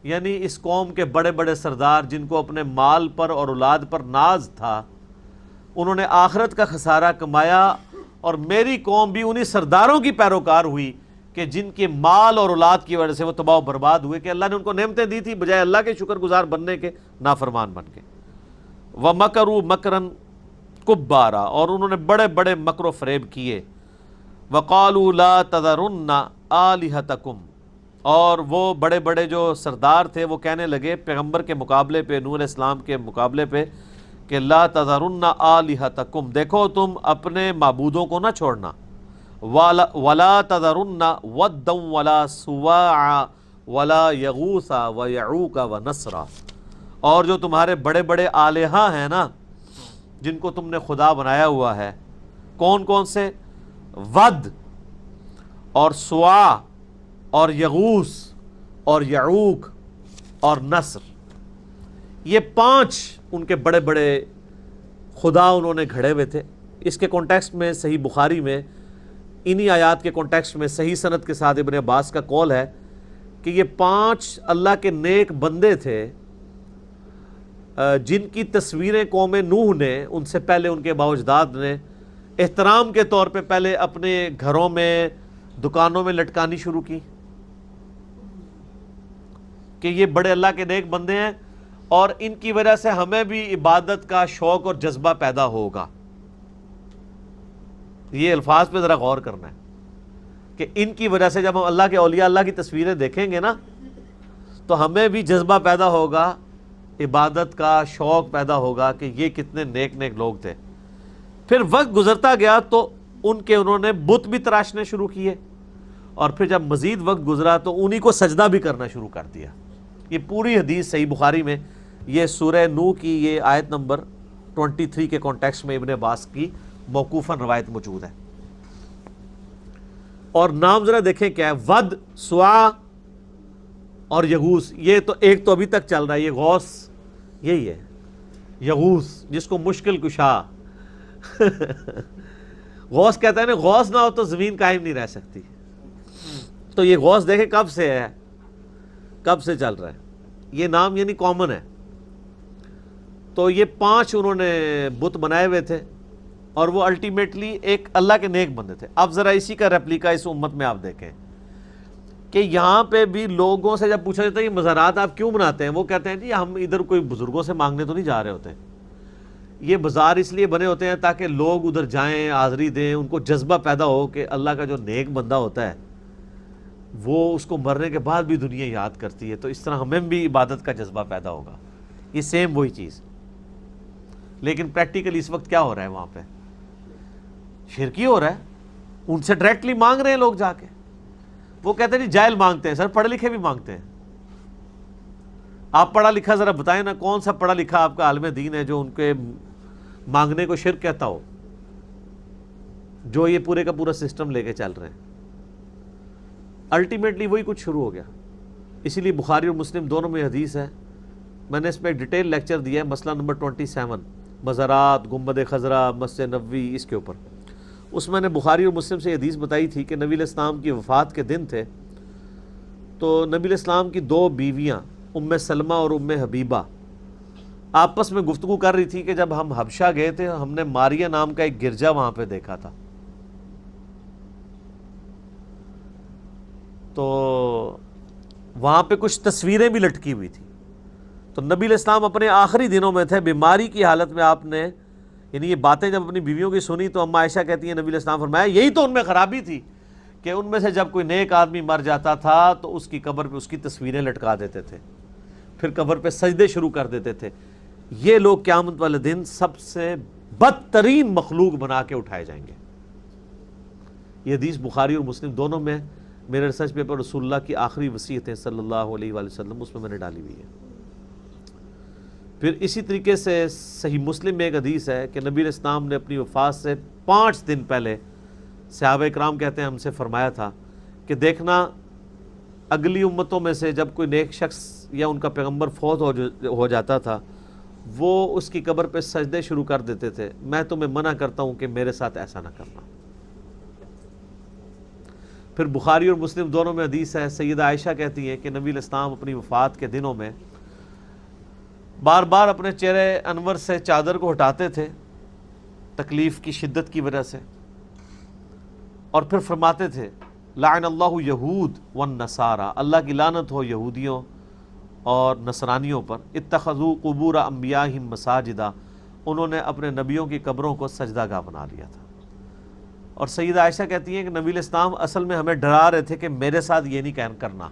یعنی اس قوم کے بڑے بڑے سردار جن کو اپنے مال پر اور اولاد پر ناز تھا، انہوں نے آخرت کا خسارہ کمایا، اور میری قوم بھی انہی سرداروں کی پیروکار ہوئی کہ جن کے مال اور اولاد کی وجہ سے وہ تباہ و برباد ہوئے، کہ اللہ نے ان کو نعمتیں دی تھی بجائے اللہ کے شکر گزار بننے کے نافرمان بن کے۔ وَمَكَرُوا مَكْرًا كُبَّارًا، اور انہوں نے بڑے بڑے مکر و فریب کیے۔ وَقَالُوا لَا تَذَرُنَّ آلِهَتَكُمْ، اور وہ بڑے بڑے جو سردار تھے وہ کہنے لگے پیغمبر کے مقابلے پہ، نوح علیہ السلام کے مقابلے پہ، کہ لا تذرن آلہتکم، دیکھو تم اپنے معبودوں کو نہ چھوڑنا، ولا تذرن ودا ولا سواع ولا یغوث ویعوق ونسرا، اور جو تمہارے بڑے بڑے آلہہ ہیں نا جن کو تم نے خدا بنایا ہوا ہے، کون کون سے؟ ود اور سواع اور یغوث اور یعوق اور نصر، یہ 5 ان کے بڑے بڑے خدا انہوں نے گھڑے ہوئے تھے۔ اس کے کانٹیکسٹ میں صحیح بخاری میں انہی آیات کے کانٹیکسٹ میں صحیح سند کے ساتھ ابن عباس کا قول ہے کہ یہ 5 اللہ کے نیک بندے تھے جن کی تصویریں قوم نوح نے ان سے پہلے ان کے آباء و اجداد نے احترام کے طور پہ پہلے اپنے گھروں میں، دکانوں میں لٹکانی شروع کی کہ یہ بڑے اللہ کے نیک بندے ہیں اور ان کی وجہ سے ہمیں بھی عبادت کا شوق اور جذبہ پیدا ہوگا۔ یہ الفاظ پہ ذرا غور کرنا ہے کہ ان کی وجہ سے جب ہم اللہ کے اولیاء اللہ کی تصویریں دیکھیں گے نا تو ہمیں بھی جذبہ پیدا ہوگا، عبادت کا شوق پیدا ہوگا کہ یہ کتنے نیک نیک لوگ تھے۔ پھر وقت گزرتا گیا تو انہوں نے بت بھی تراشنے شروع کیے، اور پھر جب مزید وقت گزرا تو انہی کو سجدہ بھی کرنا شروع کر دیا۔ یہ پوری حدیث صحیح بخاری میں، یہ سورہ نوح کی یہ آیت نمبر 23 کے کانٹیکسٹ میں ابن عباس کی موقوفاً روایت موجود ہے۔ اور نام ذرا دیکھیں کیا ہے، ود، سواع اور یغوث، یہ تو ایک تو ابھی تک چل رہا ہے، یہ غوث یہی ہے، یغوث جس کو مشکل کشا غوث کہتا ہے نا، غوث نہ ہو تو زمین قائم نہیں رہ سکتی۔ تو یہ غوث دیکھیں کب سے ہے، کب سے چل رہا ہے، یہ نام یعنی کامن ہے۔ تو یہ 5 انہوں نے بت بنائے ہوئے تھے اور وہ الٹیمیٹلی ایک اللہ کے نیک بندے تھے۔ اب ذرا اسی کا ریپلیکا اس امت میں آپ دیکھیں کہ یہاں پہ بھی لوگوں سے جب پوچھا جاتا ہے یہ مزارات آپ کیوں بناتے ہیں، وہ کہتے ہیں جی ہم ادھر کوئی بزرگوں سے مانگنے تو نہیں جا رہے ہوتے، یہ بازار اس لیے بنے ہوتے ہیں تاکہ لوگ ادھر جائیں، حاضری دیں، ان کو جذبہ پیدا ہو کہ اللہ کا جو نیک بندہ ہوتا ہے وہ اس کو مرنے کے بعد بھی دنیا یاد کرتی ہے، تو اس طرح ہمیں بھی عبادت کا جذبہ پیدا ہوگا۔ یہ سیم وہی چیز، لیکن پریکٹیکلی اس وقت کیا ہو رہا ہے، وہاں پہ شرکی ہو رہا ہے، ان سے ڈائریکٹلی مانگ رہے ہیں لوگ جا کے۔ وہ کہتے ہیں جی جاہل مانگتے ہیں، سر پڑھے لکھے بھی مانگتے ہیں۔ آپ پڑھا لکھا ذرا بتائیں نا، کون سا پڑھا لکھا آپ کا عالم دین ہے جو ان کے مانگنے کو شرک کہتا ہو، جو یہ پورے کا پورا سسٹم لے کے چل رہے ہیں۔ الٹیمیٹلی وہی کچھ شروع ہو گیا۔ اسی لیے بخاری اور مسلم دونوں میں حدیث ہے، میں نے اس پہ ایک ڈیٹیل لیکچر دیا ہے، مسئلہ نمبر 27، مزارات، گنبد خضرا، مسجد نبوی، اس کے اوپر۔ اس میں نے بخاری اور مسلم سے یہ حدیث بتائی تھی کہ نبی علیہ السلام کی وفات کے دن تھے، تو نبی علیہ السلام کی 2 بیویاں ام سلمہ اور ام حبیبہ آپس میں گفتگو کر رہی تھی کہ جب ہم حبشہ گئے تھے ہم نے ماریہ نام کا ایک گرجا وہاں پہ دیکھا تھا، تو وہاں پہ کچھ تصویریں بھی لٹکی ہوئی تھی۔ تو نبی علیہ السلام اپنے آخری دنوں میں تھے، بیماری کی حالت میں آپ نے یعنی یہ باتیں جب اپنی بیویوں کی سنی تو اما عائشہ کہتی ہیں نبی علیہ السلام فرمایا یہی تو ان میں خرابی تھی کہ ان میں سے جب کوئی نیک آدمی مر جاتا تھا تو اس کی قبر پہ اس کی تصویریں لٹکا دیتے تھے، پھر قبر پہ سجدے شروع کر دیتے تھے۔ یہ لوگ قیامت والے دن سب سے بدترین مخلوق بنا کے اٹھائے جائیں گے۔ یہ حدیث بخاری اور مسلم دونوں میں، میرے ریسرچ پیپر رسول اللہ کی آخری وصیتیں صلی اللہ علیہ وآلہ وسلم، اس میں میں نے ڈالی ہوئی ہے۔ پھر اسی طریقے سے صحیح مسلم میں ایک حدیث ہے کہ نبی علیہ السلام نے اپنی وفات سے 5 دن پہلے صحابہ اکرام کہتے ہیں ہم سے فرمایا تھا کہ دیکھنا اگلی امتوں میں سے جب کوئی نیک شخص یا ان کا پیغمبر فوت ہو جاتا تھا وہ اس کی قبر پہ سجدے شروع کر دیتے تھے، میں تمہیں منع کرتا ہوں کہ میرے ساتھ ایسا نہ کرنا۔ پھر بخاری اور مسلم دونوں میں حدیث ہے، سیدہ عائشہ کہتی ہیں کہ نبی علیہ السلام اپنی وفات کے دنوں میں بار بار اپنے چہرے انور سے چادر کو ہٹاتے تھے تکلیف کی شدت کی وجہ سے، اور پھر فرماتے تھے لعن اللہ یہود والنصارى، اللہ کی لعنت ہو یہودیوں اور نصرانیوں پر، اتخذوا قبور انبیائہم مساجدا، انہوں نے اپنے نبیوں کی قبروں کو سجدہ گاہ بنا لیا تھا۔ اور سیدہ عائشہ کہتی ہیں کہ نبی علیہ السلام اصل میں ہمیں ڈرا رہے تھے کہ میرے ساتھ یہ نہیں کرنا۔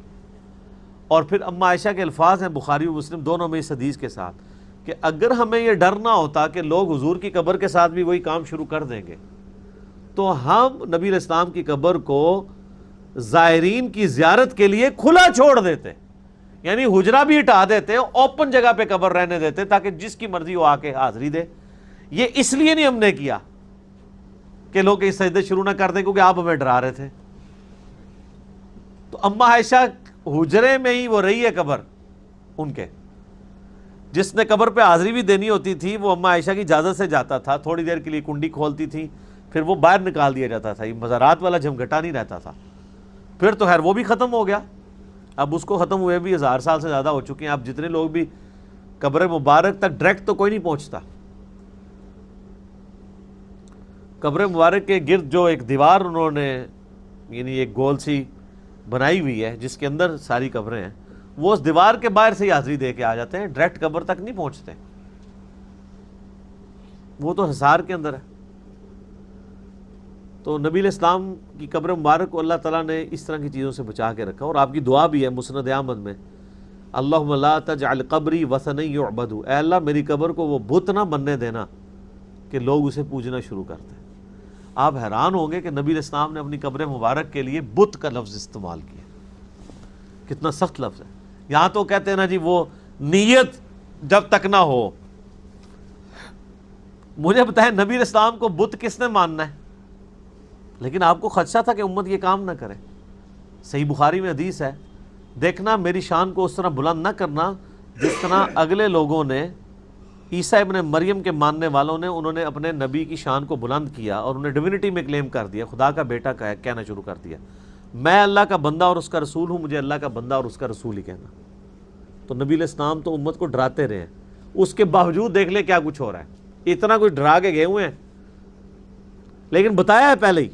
اور پھر اما عائشہ کے الفاظ ہیں بخاری و مسلم دونوں میں اس حدیث کے ساتھ کہ اگر ہمیں یہ ڈر نہ ہوتا کہ لوگ حضور کی قبر کے ساتھ بھی وہی کام شروع کر دیں گے تو ہم نبی علیہ السلام کی قبر کو زائرین کی زیارت کے لیے کھلا چھوڑ دیتے، یعنی حجرہ بھی ہٹا دیتے، اوپن جگہ پہ قبر رہنے دیتے تاکہ جس کی مرضی وہ آ کے حاضری دے۔ یہ اس لیے نہیں ہم نے کیا کہ لوگ اس سجدے شروع نہ کر دیں کیونکہ آپ ہمیں ڈرا رہے تھے۔ تو اما عائشہ حجرے میں ہی وہ رہی ہے قبر ان کے، جس نے قبر پہ حاضری بھی دینی ہوتی تھی وہ اما عائشہ کی اجازت سے جاتا تھا، تھوڑی دیر کے لیے کنڈی کھولتی تھی، پھر وہ باہر نکال دیا جاتا تھا، یہ مزارات والا جھمگھٹا نہیں رہتا تھا۔ پھر تو خیر وہ بھی ختم ہو گیا، اب اس کو ختم ہوئے بھی 1000 سال سے زیادہ ہو چکے ہیں، اب جتنے لوگ بھی قبر مبارک تک ڈائریکٹ تو کوئی نہیں پہنچتا۔ قبر مبارک کے گرد جو ایک دیوار انہوں نے یعنی ایک گول سی بنائی ہوئی ہے جس کے اندر ساری قبریں ہیں، وہ اس دیوار کے باہر سے ہی حاضری دے کے آ جاتے ہیں، ڈائریکٹ قبر تک نہیں پہنچتے، وہ تو حصار کے اندر ہے۔ تو نبی علیہ السلام کی قبر مبارک کو اللہ تعالیٰ نے اس طرح کی چیزوں سے بچا کے رکھا، اور آپ کی دعا بھی ہے مسند احمد میں، اللہم لا تجعل قبری وثنا یعبد، اے اللہ میری قبر کو وہ بت نہ بننے دینا کہ لوگ اسے پوجنا شروع کرتے ہیں۔ آپ حیران ہوں گے کہ نبی علیہ السلام نے اپنی قبر مبارک کے لیے بت کا لفظ استعمال کیا، کتنا سخت لفظ ہے۔ یہاں تو کہتے ہیں نا جی وہ نیت جب تک نہ ہو۔ مجھے بتائیں نبی علیہ السلام کو بت کس نے ماننا ہے؟ لیکن آپ کو خدشہ تھا کہ امت یہ کام نہ کرے۔ صحیح بخاری میں حدیث ہے، دیکھنا میری شان کو اس طرح بلند نہ کرنا جس طرح اگلے لوگوں نے، عیسیٰ ابن مریم کے ماننے والوں نے، انہوں نے اپنے نبی کی شان کو بلند کیا اور انہیں ڈیوینٹی میں کلیم کر دیا، خدا کا بیٹا کہنا شروع کر دیا، میں اللہ کا بندہ اور اس کا رسول ہوں، مجھے اللہ کا بندہ اور اس کا رسول ہی کہنا۔ تو نبی علیہ السلام تو امت کو ڈراتے رہے ہیں، اس کے باوجود دیکھ لے کیا کچھ ہو رہا ہے، اتنا کچھ ڈرا کے گئے ہوئے ہیں، لیکن بتایا ہے پہلے ہی،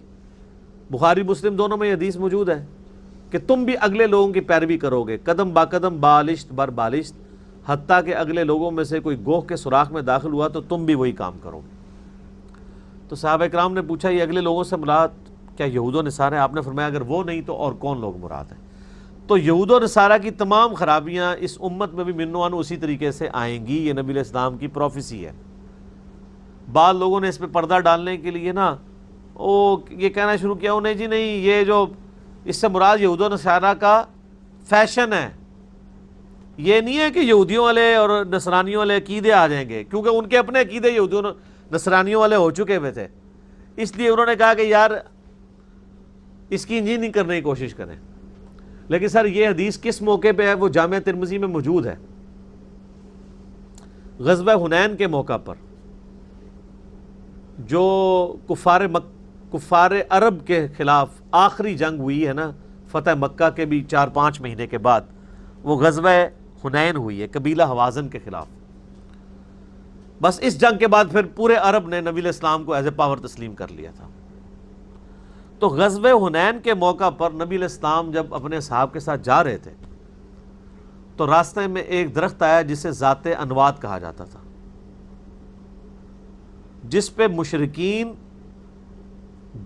بخاری مسلم دونوں میں یہ حدیث موجود ہے کہ تم بھی اگلے لوگوں کی پیروی کرو گے، قدم با قدم بالشت بر بالشت، حتیٰ کہ اگلے لوگوں میں سے کوئی گوہ کے سوراخ میں داخل ہوا تو تم بھی وہی کام کرو گے۔ تو صحابہ کرام نے پوچھا یہ اگلے لوگوں سے مراد کیا یہود و نصارہ ہیں؟ آپ نے فرمایا اگر وہ نہیں تو اور کون لوگ مراد ہیں؟ تو یہود و نصارہ کی تمام خرابیاں اس امت میں بھی منو عنو اسی طریقے سے آئیں گی، یہ نبی علیہ السلام کی پروفیسی ہے۔ بعض لوگوں نے اس پہ پردہ ڈالنے کے لیے نا یہ کہنا شروع کیا نہیں جی نہیں، یہ جو اس سے مراد یہود و نصارہ کا فیشن ہے، یہ نہیں ہے کہ یہودیوں والے اور نصرانیوں والے عقیدے آ جائیں گے، کیونکہ ان کے اپنے عقیدے یہودیوں نصرانیوں والے ہو چکے ہوئے تھے، اس لیے انہوں نے کہا کہ یار اس کی انجینئرنگ کرنے کی کوشش کریں۔ لیکن سر یہ حدیث کس موقع پہ ہے؟ وہ جامع ترمذی میں موجود ہے، غزوہ حنین کے موقع پر جو کفار عرب کے خلاف آخری جنگ ہوئی ہے نا، فتح مکہ کے بھی 4-5 مہینے کے بعد وہ غزوہ حنین ہوئی ہے قبیلہ حوازن کے خلاف۔ بس اس جنگ کے بعد پھر پورے عرب نے نبی علیہ السلام کو ایز اے پاور تسلیم کر لیا تھا۔ تو غزوہ حنین کے موقع پر نبی علیہ السلام جب اپنے اصحاب کے ساتھ جا رہے تھے تو راستے میں ایک درخت آیا جسے ذات انوات کہا جاتا تھا، جس پہ مشرکین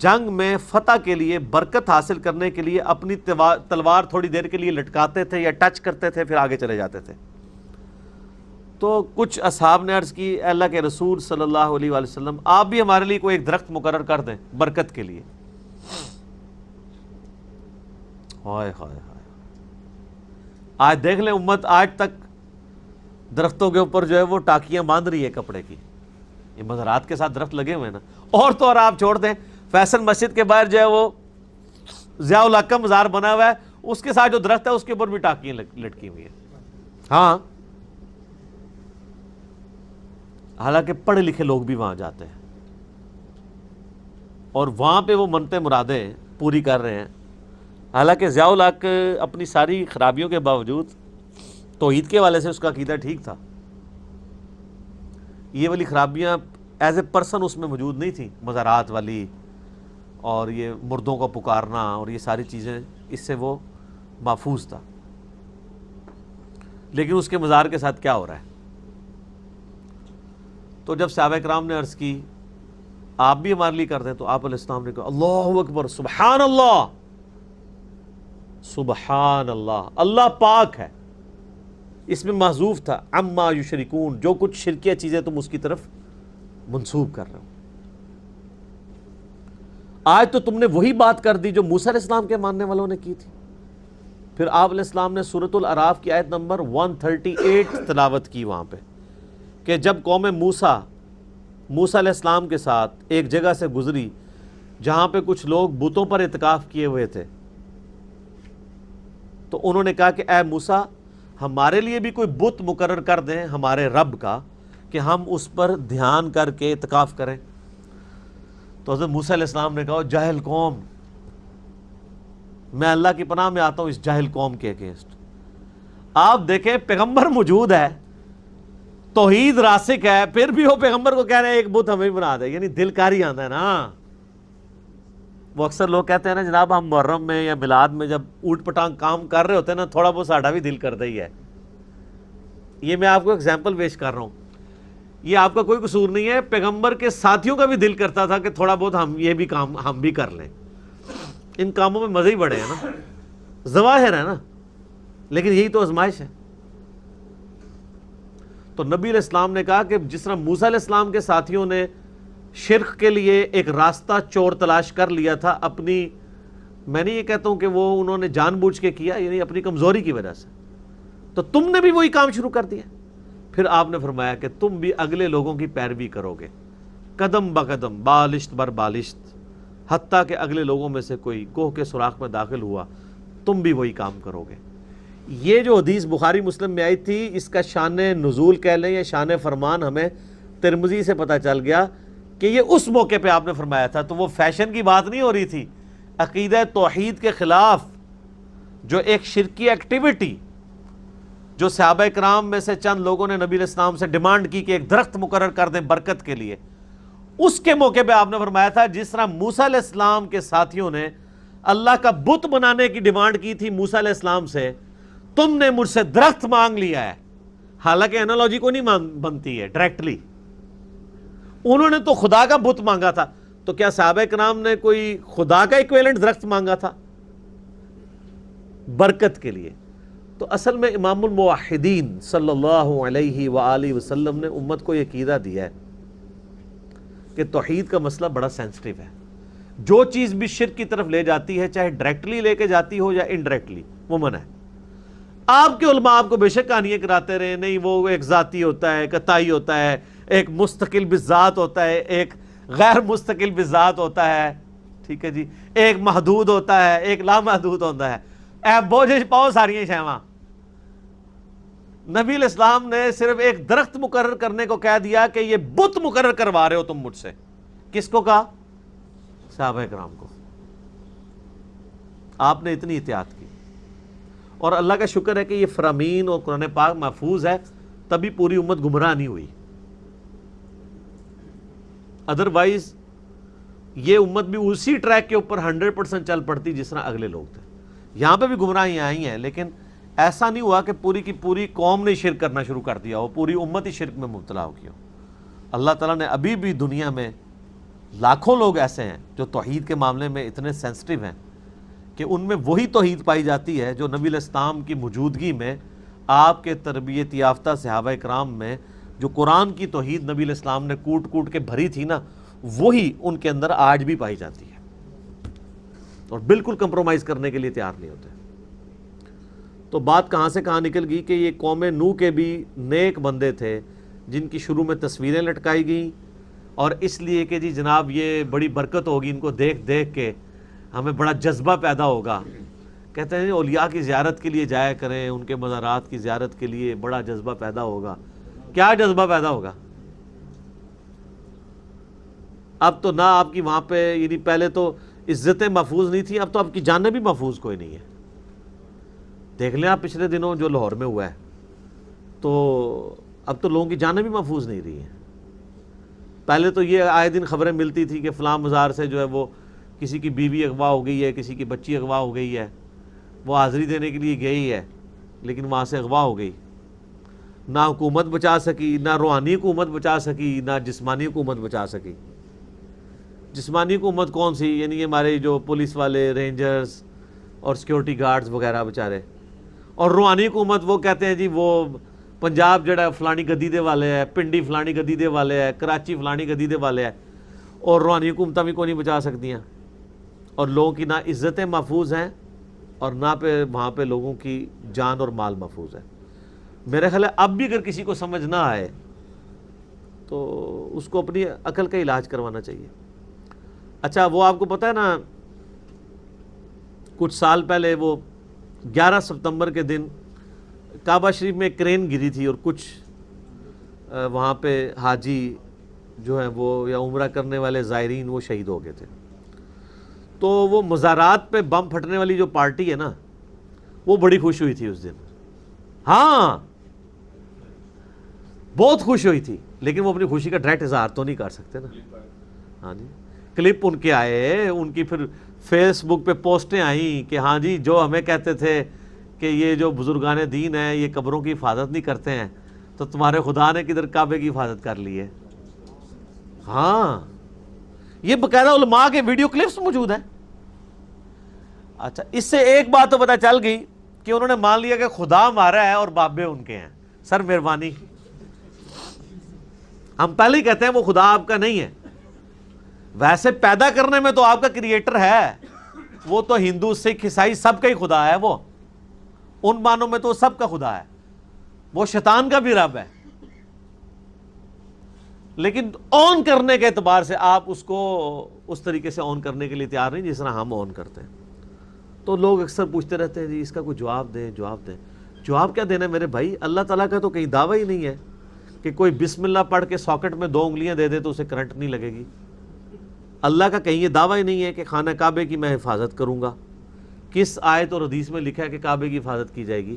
جنگ میں فتح کے لیے، برکت حاصل کرنے کے لیے اپنی تلوار تھوڑی دیر کے لیے لٹکاتے تھے یا ٹچ کرتے تھے پھر آگے چلے جاتے تھے۔ تو کچھ اصحاب نے عرض کی اے اللہ کے رسول صلی اللہ علیہ وآلہ وسلم آپ بھی ہمارے لیے کوئی ایک درخت مقرر کر دیں برکت کے لیے۔ ہائے ہائے ہائے، آج دیکھ لیں امت آج تک درختوں کے اوپر جو ہے وہ ٹاکیاں باندھ رہی ہے کپڑے کی، یہ مزارات کے ساتھ درخت لگے ہوئے ہیں نا، اور تو اور آپ چھوڑ دیں فیصل مسجد کے باہر جو ہے وہ ضیاء الحق کا مزار بنا ہوا ہے، اس کے ساتھ جو درخت ہے اس کے اوپر بھی ٹاکیاں لٹکی ہوئی ہیں۔ ہاں حالانکہ پڑھے لکھے لوگ بھی وہاں جاتے ہیں اور وہاں پہ وہ منتیں مرادیں پوری کر رہے ہیں، حالانکہ ضیاء الحق اپنی ساری خرابیوں کے باوجود توحید کے والے سے اس کا عقیدہ ٹھیک تھا. یہ والی خرابیاں ایز اے پرسن اس میں موجود نہیں تھیں، مزارات والی اور یہ مردوں کو پکارنا اور یہ ساری چیزیں، اس سے وہ محفوظ تھا. لیکن اس کے مزار کے ساتھ کیا ہو رہا ہے؟ تو جب صحابہ کرام نے عرض کی آپ بھی ہمارے لیے کر دیں، تو آپ علیہ السلام نے کہا اللہ اکبر، سبحان اللہ، سبحان اللہ، اللہ پاک ہے. اس میں محذوف تھا عما یشرکون، جو کچھ شرکیہ چیزیں تم اس کی طرف منسوب کر رہے ہو. آج تو تم نے وہی بات کر دی جو موسیٰ علیہ السلام کے ماننے والوں نے کی تھی. پھر آپ علیہ السلام نے سورۃ الاعراف کی آیت نمبر 138 تلاوت کی وہاں پہ کہ جب قوم موسیٰ علیہ السلام کے ساتھ ایک جگہ سے گزری جہاں پہ کچھ لوگ بتوں پر اعتکاف کیے ہوئے تھے، تو انہوں نے کہا کہ اے موسیٰ ہمارے لیے بھی کوئی بت مقرر کر دیں ہمارے رب کا کہ ہم اس پر دھیان کر کے اعتکاف کریں. تو حضرت موسیٰ علیہ السلام نے کہا جاہل قوم، میں اللہ کی پناہ میں آتا ہوں اس جاہل قوم کے اگینسٹ. آپ دیکھیں پیغمبر موجود ہے، توحید راسخ ہے، پھر بھی وہ پیغمبر کو کہہ رہے ہیں ایک بت ہمیں بنا دے. یعنی دل کاری آتا ہے نا. وہ اکثر لوگ کہتے ہیں نا جناب ہم محرم میں یا میلاد میں جب اوٹ پٹانگ کام کر رہے ہوتے ہیں نا، تھوڑا بہت ساڈا بھی دل کرتا ہی ہے. یہ میں آپ کو ایگزامپل پیش کر رہا ہوں، یہ آپ کا کوئی قصور نہیں ہے. پیغمبر کے ساتھیوں کا بھی دل کرتا تھا کہ تھوڑا بہت ہم یہ بھی کام ہم بھی کر لیں. ان کاموں میں مزے ہی بڑے ہیں نا، ظواہر ہے نا، لیکن یہی تو آزمائش ہے. تو نبی علیہ السلام نے کہا کہ جس طرح موسیٰ علیہ السلام کے ساتھیوں نے شرک کے لیے ایک راستہ چور تلاش کر لیا تھا اپنی، میں نہیں یہ کہتا ہوں کہ وہ انہوں نے جان بوجھ کے کیا، یعنی اپنی کمزوری کی وجہ سے، تو تم نے بھی وہی کام شروع کر دیا. پھر آپ نے فرمایا کہ تم بھی اگلے لوگوں کی پیروی کرو گے قدم بقدم، بالشت بر بالشت، حتیٰ کہ اگلے لوگوں میں سے کوئی کوہ کے سوراخ میں داخل ہوا تم بھی وہی کام کرو گے. یہ جو حدیث بخاری مسلم میں آئی تھی، اس کا شان نزول کہہ لیں یا شان فرمان ہمیں ترمذی سے پتہ چل گیا کہ یہ اس موقع پہ آپ نے فرمایا تھا. تو وہ فیشن کی بات نہیں ہو رہی تھی. عقیدہ توحید کے خلاف جو ایک شرکی ایکٹیویٹی جو صحابہ کرام میں سے چند لوگوں نے نبی علیہ السلام سے ڈیمانڈ کی کہ ایک درخت مقرر کر دیں برکت کے لیے، اس کے موقع پہ آپ نے فرمایا تھا جس طرح موسیٰ علیہ السلام کے ساتھیوں نے اللہ کا بت بنانے کی ڈیمانڈ کی تھی موسیٰ علیہ السلام سے، تم نے مجھ سے درخت مانگ لیا ہے. حالانکہ انالوجی کو نہیں بنتی ہے ڈائریکٹلی، انہوں نے تو خدا کا بت مانگا تھا. تو کیا صحابہ کرام نے کوئی خدا کا ایکویلنٹ درخت مانگا تھا برکت کے لیے؟ تو اصل میں امام الموحدین صلی اللہ علیہ وآلہ وسلم نے امت کو یہ عقیدہ دیا ہے کہ توحید کا مسئلہ بڑا سینسٹیو ہے. جو چیز بھی شرک کی طرف لے جاتی ہے، چاہے ڈائریکٹلی لے کے جاتی ہو یا انڈائریکٹلی، وہ منع ہے. آپ کے علماء آپ کو بے شک کہانیاں کراتے رہے، نہیں وہ ایک ذاتی ہوتا ہے، قطعی ہوتا ہے، ایک مستقل بذات ہوتا ہے، ایک غیر مستقل بذات ہوتا ہے، ٹھیک ہے جی، ایک محدود ہوتا ہے، ایک لامحدود ہوتا ہے. اے بوجھ پاؤ ساریاں شیواں. نبی علیہ السلام نے صرف ایک درخت مقرر کرنے کو کہہ دیا کہ یہ بت مقرر کروا رہے ہو تم مجھ سے. کس کو کہا؟ صحابہ کرام کو. آپ نے اتنی احتیاط کی، اور اللہ کا شکر ہے کہ یہ فرامین اور قرآن پاک محفوظ ہے، تبھی پوری امت گمراہ نہیں ہوئی. ادروائز یہ امت بھی اسی ٹریک کے اوپر 100% چل پڑتی جس طرح اگلے لوگ تھے. یہاں پہ بھی گمراہیاں آئی ہیں، لیکن ایسا نہیں ہوا کہ پوری کی پوری قوم نے شرک کرنا شروع کر دیا ہو، پوری امت ہی شرک میں مبتلا ہو گئی ہو. اللہ تعالیٰ نے ابھی بھی دنیا میں لاکھوں لوگ ایسے ہیں جو توحید کے معاملے میں اتنے سینسٹیو ہیں کہ ان میں وہی توحید پائی جاتی ہے جو نبی علیہ السلام کی موجودگی میں آپ کے تربیت یافتہ صحابہ کرام میں جو قرآن کی توحید نبی علیہ السلام نے کوٹ کوٹ کے بھری تھی نا، وہی ان کے اندر آج بھی پائی جاتی ہے، اور بالکل کمپرومائز کرنے کے لیے تیار نہیں ہوتے. تو بات کہاں سے کہاں نکل گئی کہ یہ قوم نوح کے بھی نیک بندے تھے جن کی شروع میں تصویریں لٹکائی گئیں، اور اس لیے کہ جی جناب یہ بڑی برکت ہوگی، ان کو دیکھ دیکھ کے ہمیں بڑا جذبہ پیدا ہوگا. کہتے ہیں اولیاء کی زیارت کے لیے جایا کریں، ان کے مزارات کی زیارت کے لیے بڑا جذبہ پیدا ہوگا. کیا جذبہ پیدا ہوگا؟ اب تو نہ آپ کی وہاں پہ، یعنی پہلے تو عزتیں محفوظ نہیں تھیں، اب تو آپ کی جانیں بھی محفوظ کوئی نہیں ہے۔ دیکھ لیں آپ پچھلے دنوں جو لاہور میں ہوا ہے، تو اب تو لوگوں کی جانیں بھی محفوظ نہیں رہی ہیں۔ پہلے تو یہ آئے دن خبریں ملتی تھی کہ فلاں مزار سے جو ہے وہ کسی کی بیوی اغوا ہو گئی ہے، کسی کی بچی اغوا ہو گئی ہے، وہ حاضری دینے کے لیے گئی ہے لیکن وہاں سے اغوا ہو گئی، نہ حکومت بچا سکی، نہ روحانی حکومت بچا سکی، نہ جسمانی حکومت بچا سکی۔ جسمانی حکومت کون سی؟ یعنی یہ ہمارے جو پولیس والے، رینجرز اور سیکیورٹی گارڈز وغیرہ بیچارے، اور روحانی حکومت وہ کہتے ہیں جی وہ پنجاب جڑا فلانی گدی دے والے ہے، پنڈی فلانی گدی دے والے ہے، کراچی فلانی گدی دے والے ہے، اور روحانی حکومتیں بھی کوئی نہیں بچا سکتی ہیں، اور لوگوں کی نہ عزتیں محفوظ ہیں اور نہ پہ وہاں پہ لوگوں کی جان اور مال محفوظ ہے۔ میرے خیال ہے اب بھی اگر کسی کو سمجھ نہ آئے تو اس کو اپنی عقل کا علاج کروانا چاہیے۔ اچھا وہ آپ کو پتہ ہے نا، کچھ سال پہلے وہ 11 ستمبر کے دن کعبہ شریف میں ایک کرین گری تھی اور کچھ وہاں پہ حاجی جو ہیں وہ یا عمرہ کرنے والے زائرین وہ شہید ہو گئے تھے۔ تو وہ مزارات پہ بم پھٹنے والی جو پارٹی ہے نا، وہ بڑی خوش ہوئی تھی اس دن، ہاں بہت خوش ہوئی تھی، لیکن وہ اپنی خوشی کا ڈائریکٹ اظہار تو نہیں کر سکتے نا۔ ہاں جی، کلپ ان کے آئے، ان کی پھر فیس بک پہ پوسٹیں آئیں کہ ہاں جی جو ہمیں کہتے تھے کہ یہ جو بزرگان دین ہیں یہ قبروں کی حفاظت نہیں کرتے ہیں، تو تمہارے خدا نے کدھر کعبے کی حفاظت کر لی ہے۔ ہاں یہ باقاعدہ علماء کے ویڈیو کلپس موجود ہیں۔ اچھا اس سے ایک بات تو پتہ چل گئی کہ انہوں نے مان لیا کہ خدا ہمارا ہے اور بابے ان کے ہیں۔ سر مہربانی، ہم پہلے ہی کہتے ہیں وہ خدا آپ کا نہیں ہے، ویسے پیدا کرنے میں تو آپ کا کریٹر ہے، وہ تو ہندو سکھ عیسائی سب کا ہی خدا ہے، وہ ان معنوں میں تو سب کا خدا ہے، وہ شیطان کا بھی رب ہے، لیکن آن کرنے کے اعتبار سے آپ اس کو اس طریقے سے آن کرنے کے لیے تیار نہیں جس طرح ہم آن کرتے ہیں۔ تو لوگ اکثر پوچھتے رہتے ہیں جی اس کا کوئی جواب دیں، جواب دیں۔ جواب کیا دینا ہے میرے بھائی؟ اللہ تعالیٰ کا تو کہیں دعویٰ ہی نہیں ہے کہ کوئی بسم اللہ پڑھ کے ساکٹ میں 2 انگلیاں دے دے تو اسے کرنٹ نہیں لگے گی۔ اللہ کا کہیں یہ دعویٰ ہی نہیں ہے کہ خانہ کعبے کی میں حفاظت کروں گا۔ کس آیت اور حدیث میں لکھا ہے کہ کعبے کی حفاظت کی جائے گی؟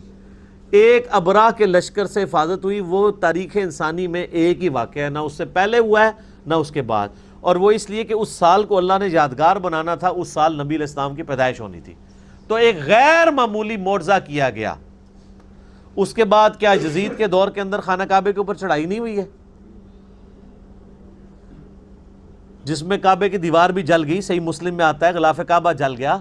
ایک ابراہ کے لشکر سے حفاظت ہوئی، وہ تاریخ انسانی میں ایک ہی واقعہ ہے، نہ اس سے پہلے ہوا ہے نہ اس کے بعد، اور وہ اس لیے کہ اس سال کو اللہ نے یادگار بنانا تھا، اس سال نبی علیہ السلام کی پیدائش ہونی تھی، تو ایک غیر معمولی معجزہ کیا گیا۔ اس کے بعد کیا یزید کے دور کے اندر خانہ کعبے کے اوپر چڑھائی نہیں ہوئی ہے، جس میں کعبے کی دیوار بھی جل گئی؟ صحیح مسلم میں آتا ہے غلاف کعبہ جل گیا۔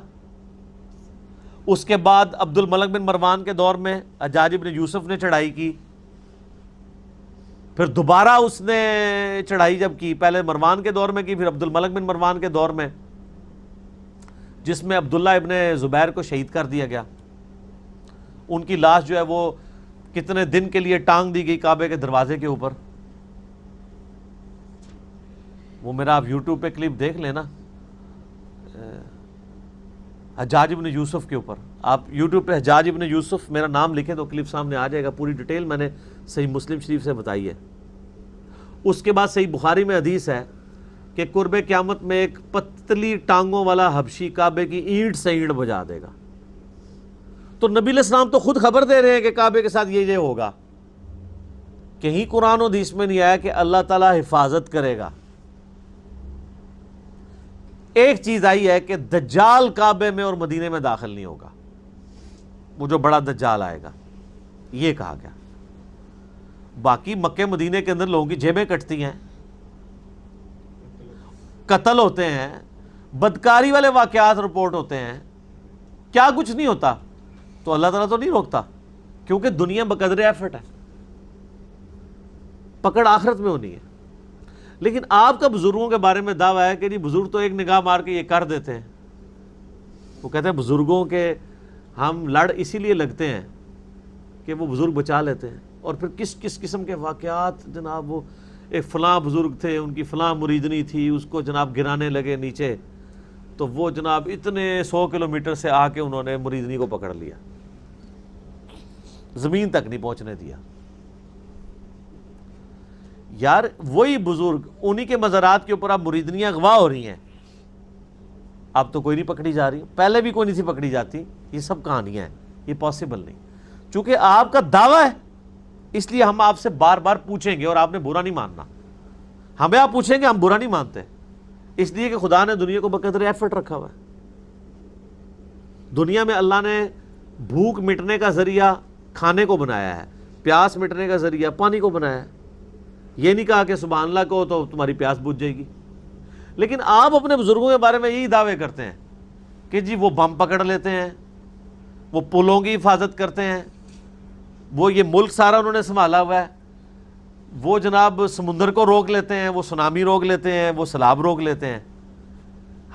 اس کے بعد عبد الملک بن مروان کے دور میں حجاج بن یوسف نے چڑھائی کی، پھر دوبارہ اس نے چڑھائی جب کی، پہلے مروان کے دور میں کی، پھر عبد الملک بن مروان کے دور میں، جس میں عبداللہ ابن زبیر کو شہید کر دیا گیا۔ ان کی لاش جو ہے وہ کتنے دن کے لیے ٹانگ دی گئی کعبے کے دروازے کے اوپر۔ وہ میرا آپ یوٹیوب پہ کلپ دیکھ لینا، حجاج ابن یوسف کے اوپر، آپ یوٹیوب پہ حجاج ابن یوسف میرا نام لکھیں تو کلپ سامنے آ جائے گا، پوری ڈیٹیل میں نے صحیح مسلم شریف سے بتائی ہے۔ اس کے بعد صحیح بخاری میں حدیث ہے کہ قرب قیامت میں ایک پتلی ٹانگوں والا حبشی کعبے کی اینٹ سے اینٹ بجا دے گا۔ تو نبی علیہ السلام تو خود خبر دے رہے ہیں کہ کعبے کے ساتھ یہ ہوگا، کہیں قرآن و حدیث میں نہیں آیا کہ اللہ تعالیٰ حفاظت کرے گا۔ ایک چیز آئی ہے کہ دجال کعبے میں اور مدینے میں داخل نہیں ہوگا، وہ جو بڑا دجال آئے گا، یہ کہا گیا۔ باقی مکے مدینے کے اندر لوگوں کی جیبیں کٹتی ہیں، قتل ہوتے ہیں، بدکاری والے واقعات رپورٹ ہوتے ہیں، کیا کچھ نہیں ہوتا، تو اللہ تعالیٰ تو نہیں روکتا، کیونکہ دنیا بقدر ایفرٹ ہے، پکڑ آخرت میں ہونی ہے۔ لیکن آپ کا بزرگوں کے بارے میں دعویٰ ہے کہ جی بزرگ تو ایک نگاہ مار کے یہ کر دیتے ہیں۔ وہ کہتے ہیں بزرگوں کے ہم لڑ اسی لیے لگتے ہیں کہ وہ بزرگ بچا لیتے ہیں، اور پھر کس کس قسم کے واقعات جناب، وہ ایک فلاں بزرگ تھے، ان کی فلاں مریدنی تھی، اس کو جناب گرانے لگے نیچے، تو وہ جناب اتنے 100 کلومیٹر سے آ کے انہوں نے مریدنی کو پکڑ لیا، زمین تک نہیں پہنچنے دیا۔ یار وہی بزرگ، انہی کے مزارات کے اوپر اب مریدنیاں اغوا ہو رہی ہیں، اب تو کوئی نہیں پکڑی جا رہی، پہلے بھی کوئی نہیں تھی پکڑی جاتی. یہ سب کہانیاں ہیں، یہ پاسبل نہیں. چونکہ آپ کا دعویٰ ہے اس لیے ہم آپ سے بار بار پوچھیں گے اور آپ نے برا نہیں ماننا. ہمیں آپ پوچھیں گے، ہم برا نہیں مانتے، اس لیے کہ خدا نے دنیا کو بقدر ایفرٹ رکھا ہوا ہے. دنیا میں اللہ نے بھوک مٹنے کا ذریعہ کھانے کو بنایا ہے، پیاس مٹنے کا ذریعہ پانی کو بنایا ہے. یہ نہیں کہا کہ سبحان اللہ کو تو تمہاری پیاس بجھ جائے گی. لیکن آپ اپنے بزرگوں کے بارے میں یہی دعوے کرتے ہیں کہ جی وہ بم پکڑ لیتے ہیں، وہ پلوں کی حفاظت کرتے ہیں، وہ یہ ملک سارا انہوں نے سنبھالا ہوا ہے، وہ جناب سمندر کو روک لیتے ہیں، وہ سونامی روک لیتے ہیں، وہ سیلاب روک لیتے ہیں.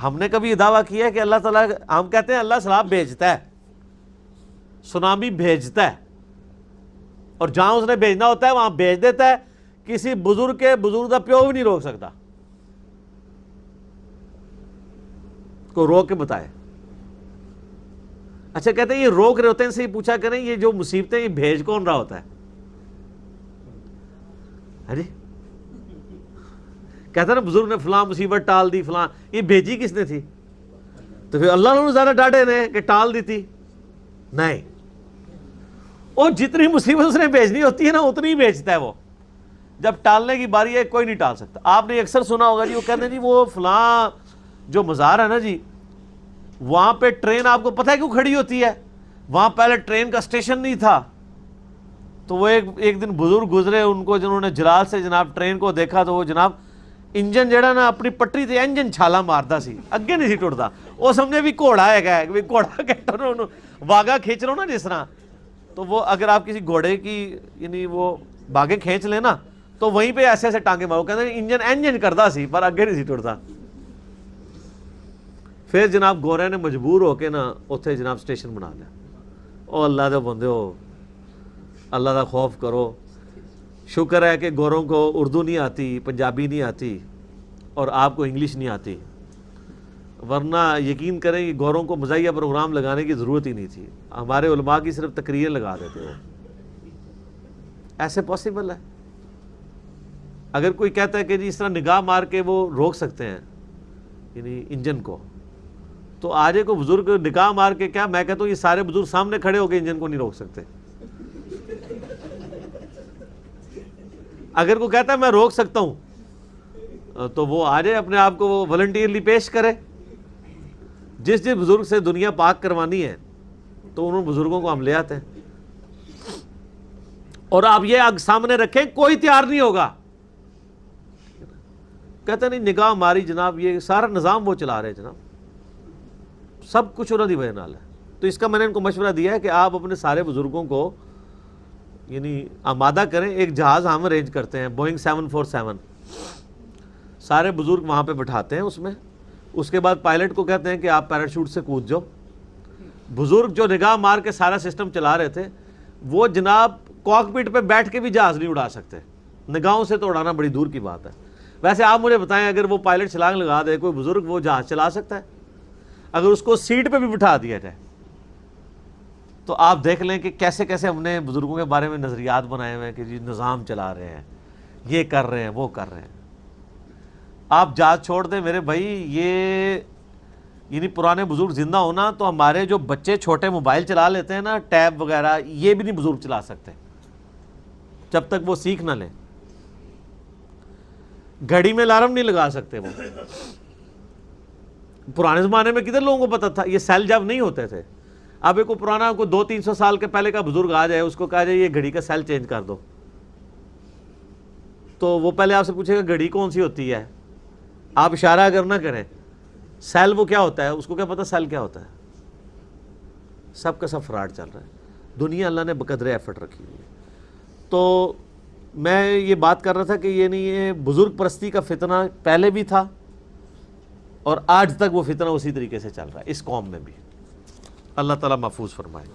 ہم نے کبھی یہ دعویٰ کیا ہے کہ اللہ تعالیٰ، ہم کہتے ہیں اللہ سیلاب بھیجتا ہے، سونامی بھیجتا ہے، اور جہاں اس نے بھیجنا ہوتا ہے وہاں بھیج دیتا ہے. کسی بزرگ کے بزرگ کا پیو بھی نہیں روک سکتا. کو روک کے بتائے. اچھا کہتے ہیں یہ روک رہے ہوتے ہیں، ان سے یہ پوچھا کریں یہ جو مصیبتیں یہ بھیج کون رہا ہوتا ہے؟ جی کہتے ہیں نا بزرگ نے فلاں مصیبت ٹال دی، فلاں، یہ بھیجی کس نے تھی؟ تو پھر اللہ نے زیادہ ڈاٹے نے کہ ٹال دی تھی؟ نہیں، اور جتنی مصیبت اس نے بھیجنی ہوتی ہے نا اتنی ہی بھیجتا ہے وہ. جب ٹالنے کی باری ہے کوئی نہیں ٹال سکتا. آپ نے اکثر سنا ہوگا جی وہ کہتے ہیں جی وہ فلاں جو مزار ہے نا جی وہاں پہ ٹرین آپ کو پتہ ہے کیوں کھڑی ہوتی ہے؟ وہاں پہلے ٹرین کا اسٹیشن نہیں تھا. تو وہ ایک دن بزرگ گزرے، ان کو جنہوں نے جلال سے جناب ٹرین کو دیکھا تو وہ جناب انجن جڑا نا اپنی پٹری تے انجن چھالا ماردا سی، اگے نہیں سی ٹردا. وہ سمجھے بھی گھوڑا ہے کہ گھوڑا کہتا واگا کھینچ رہا ہو نا جس طرح. تو وہ اگر آپ کسی گھوڑے کی یعنی وہ باغیں کھینچ لیں نا تو وہیں پہ ایسے ایسے ٹانگے مارو، کہتے ہیں انجن کردا سی پر اگے نہیں سی ٹردا. پھر جناب گورے نے مجبور ہو کے نا اتنے جناب اسٹیشن بنا لیا. او اللہ دے بندے ہو، اللہ دا خوف کرو. شکر ہے کہ گوروں کو اردو نہیں آتی، پنجابی نہیں آتی اور آپ کو انگلش نہیں آتی، ورنہ یقین کریں کہ گوروں کو مزاحیہ پروگرام لگانے کی ضرورت ہی نہیں تھی. ہمارے علماء کی صرف تقریریں لگا دیتے ہو. ایسے پاسبل ہے؟ اگر کوئی کہتا ہے کہ جی اس طرح نگاہ مار کے وہ روک سکتے ہیں یعنی انجن کو، تو آج کو بزرگ نگاہ مار کے کیا، میں کہتا ہوں یہ سارے بزرگ سامنے کھڑے ہو کے انجن کو نہیں روک سکتے. اگر کوئی کہتا ہے میں روک سکتا ہوں تو وہ آ جائے اپنے آپ کو وہ والنٹیئرلی پیش کرے. جس بزرگ سے دنیا پاک کروانی ہے تو انہوں بزرگوں کو ہم لے آتے ہیں. اور آپ یہ آگ سامنے رکھیں کوئی تیار نہیں ہوگا. کہتے نہیں نگاہ ماری جناب، یہ سارا نظام وہ چلا رہے جناب، سب کچھ انہوں دی وجہ نال ہے. تو اس کا میں نے ان کو مشورہ دیا ہے کہ آپ اپنے سارے بزرگوں کو یعنی آمادہ کریں. ایک جہاز ہم ارینج کرتے ہیں بوئنگ 747، سارے بزرگ وہاں پہ بٹھاتے ہیں اس میں. اس کے بعد پائلٹ کو کہتے ہیں کہ آپ پیراشوٹ سے کود جاؤ. بزرگ جو نگاہ مار کے سارا سسٹم چلا رہے تھے وہ جناب کاکپٹ پہ بیٹھ کے بھی جہاز نہیں اڑا سکتے، نگاہوں سے تو اڑانا بڑی دور کی بات ہے. ویسے آپ مجھے بتائیں اگر وہ پائلٹ چھلانگ لگا دے کوئی بزرگ وہ جہاز چلا سکتا ہے؟ اگر اس کو سیٹ پہ بھی بٹھا دیا جائے تو آپ دیکھ لیں کہ کیسے کیسے ہم نے بزرگوں کے بارے میں نظریات بنائے ہوئے ہیں کہ جی نظام چلا رہے ہیں، یہ کر رہے ہیں، وہ کر رہے ہیں. آپ جہاز چھوڑ دیں میرے بھائی، یہ یعنی پرانے بزرگ زندہ ہونا تو ہمارے جو بچے چھوٹے موبائل چلا لیتے ہیں نا، ٹیب وغیرہ، یہ بھی نہیں بزرگ چلا سکتے جب تک وہ سیکھ نہ لیں. گھڑی میں الارم نہیں لگا سکتے وہ. پرانے زمانے میں کدھر لوگوں کو پتہ تھا؟ یہ سیل جب نہیں ہوتے تھے. اب ایک پرانا کوئی 200-300 سال کے پہلے کا بزرگ آ جائے، اس کو کہا جائے یہ گھڑی کا سیل چینج کر دو، تو وہ پہلے آپ سے پوچھے گا گھڑی کون سی ہوتی ہے. آپ اشارہ اگر نہ کریں سیل وہ کیا ہوتا ہے، اس کو کیا پتہ سیل کیا ہوتا ہے. سب کا سب فراڈ چل رہا ہے. دنیا اللہ نے بقدر ایفرٹ رکھی ہوئی ہے. تو میں یہ بات کر رہا تھا کہ یہ بزرگ پرستی کا فتنہ پہلے بھی تھا اور آج تک وہ فتنہ اسی طریقے سے چل رہا ہے اس قوم میں بھی. اللہ تعالیٰ محفوظ فرمائے.